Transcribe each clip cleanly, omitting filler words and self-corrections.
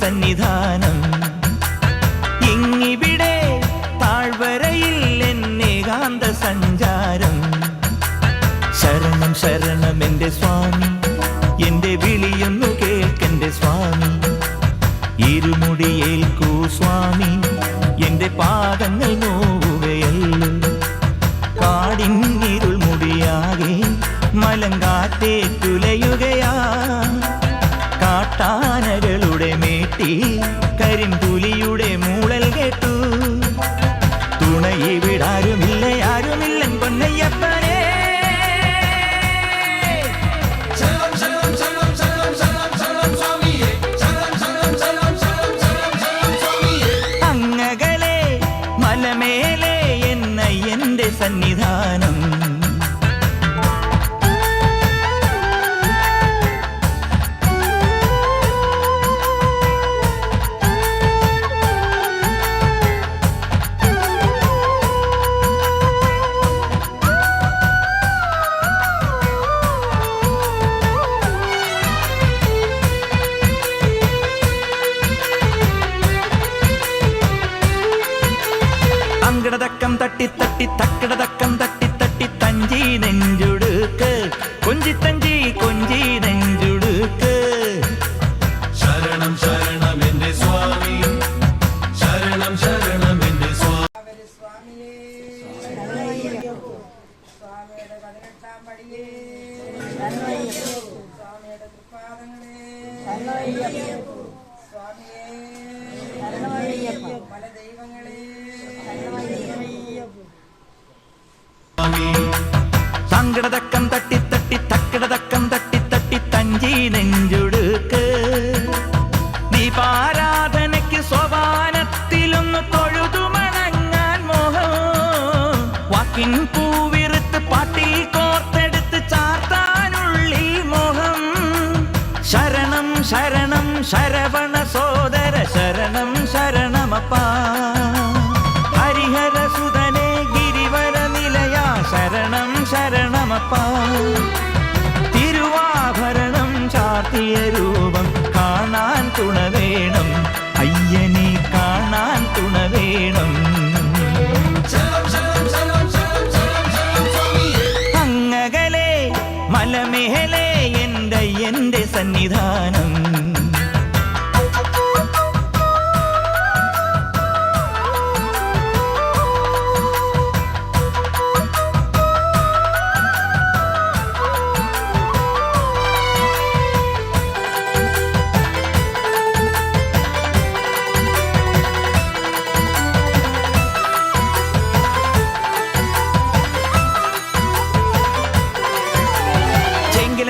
സന്നിധാനം. ഇങ്ങിവിടെ താഴ്വരയിൽ എന്നേകാന്ത സഞ്ചാരം. ശരണം ശരണം എൻ്റെ സ്വാമി, എൻ്റെ വിളിയൊന്നു കേൾക്കെൻ്റെ സ്വാമി. ഇരുമുടിയേൽക്കൂ സ്വാമി, എൻ്റെ പാദങ്ങൾ നോവുകയല്ലോ. കാടിന്നിരുൾ മുടിയാകെ മലങ്കാറ്റേറ്റുലയുകയാ. കാട്ടാനകളുടെ മേട്ടി കരിമ്പുലിയുടെ മൂളൽ കേട്ടു. തുണയിവിടാരുമില്ല ആരുമില്ലൻ പൊന്നയ്യപ്പനെ. അങ്ങകലെ മലമേലെ എന്നയ്യന്റെ സന്നിധാനം. തക്കിടതക്കം തട്ടി തട്ടി തക്കിടതക്കം തട്ടി തട്ടി തഞ്ചി നെഞ്ചുടുക്ക് കൊഞ്ചി തഞ്ചി കൊഞ്ചി നെഞ്ചുടുക്ക്. ശരണം ശരണം എൻ്റെ സ്വാമി, ശരണം ശരണം എൻ്റെ സ്വാമി. സ്വാമിയുടെ 18-ാം പടിയേ, സ്വാമിയുടെ തൃപ്പാദങ്ങളെ, സ്വാമിയേ, പല ദൈവങ്ങളെ. തങ്കിടതക്കം തട്ടി തട്ടി തക്കിടതക്കം തട്ടി തട്ടി തഞ്ചി നെഞ്ചുടുക്ക്. ദീപാരാധനയ്ക്ക് സോപാനത്തിലൊന്ന് തൊഴുതുമണങ്ങാൻ മോഹം. വാക്കിൻ പൂവിറുത്ത് പാട്ടിൽ കോർത്തെടുത്ത് ചാർത്താനുള്ളിൽ മോഹം. ശരണം ശരണം ശരവണ സോദര ശരണം ശരണമപ്പാ. ഹരിഹര സുതനേ ഗിരിവര നിലയ ശരണം ശരണമപ്പാ. തിരുവാഭരണം ചാർത്തിയ രൂപം കാണാൻ തുണ വേണം, അയ്യനെ കാണാൻ തുണ വേണം. അങ്ങകലെ മലമേലെ എൻ്റെ സന്നിധാനം.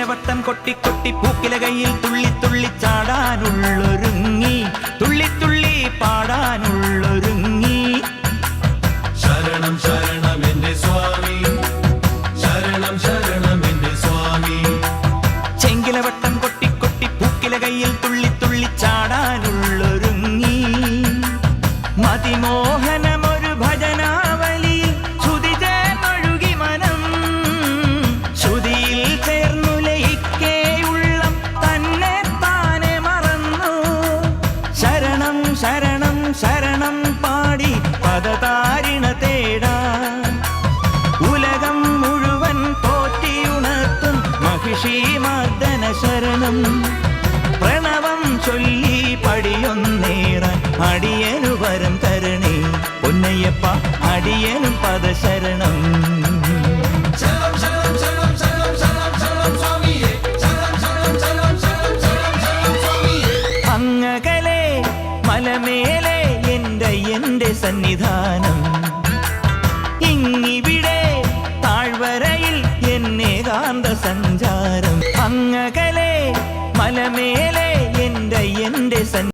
വട്ടം കൊട്ടി കൊട്ടി പൂക്കില കയ്യിൽ തുള്ളി തുള്ളി ചാടാനുള്ളൊരുങ്ങി, തുള്ളി തുള്ളി പാടാനുള്ളൊരുങ്ങി. ശരണം ശരണം എൻ്റെ സ്വാമി, ശരണം ശരണം എൻ്റെ സ്വാമി. ചെങ്കില വട്ടം കൊട്ടി കൊട്ടി പൂക്കില കയ്യിൽ തുള്ളി തുള്ളി ചാടാനുള്ളൊരുങ്ങി. മതിമോഹനമൊരു ഭജനാവലി ശ്രുതി ചേർന്നൊഴുകി മനം. ശ്രുതിയിൽ ചേർന്നു ലയിക്കേ ഉള്ളം തന്നെ താനെ മറന്നു. ശരണം ശരണം ശരണം പാടി പദതാരിണ തേടാ. ഉലകം മുഴുവൻ പോറ്റിയുണർത്തും മഹിഷി മർദ്ദന ശരണം. പ്രണവം ചൊല്ലി പടിയൊന്നേറാൻ അടിയനു വരം തരണേ പൊന്നയ്യപ്പ, അടിയനും പദശരണം. അങ്ങകലെ മലമേലെ എൻ്റെ സന്നിധാനം. ഇങ്ങിവിടെ താഴ്വരയിൽ എന്നേകാന്ത സഞ്ചാരം. അങ്ങകലെ മലമേലെ എൻ്റെ സന്നിധാനം.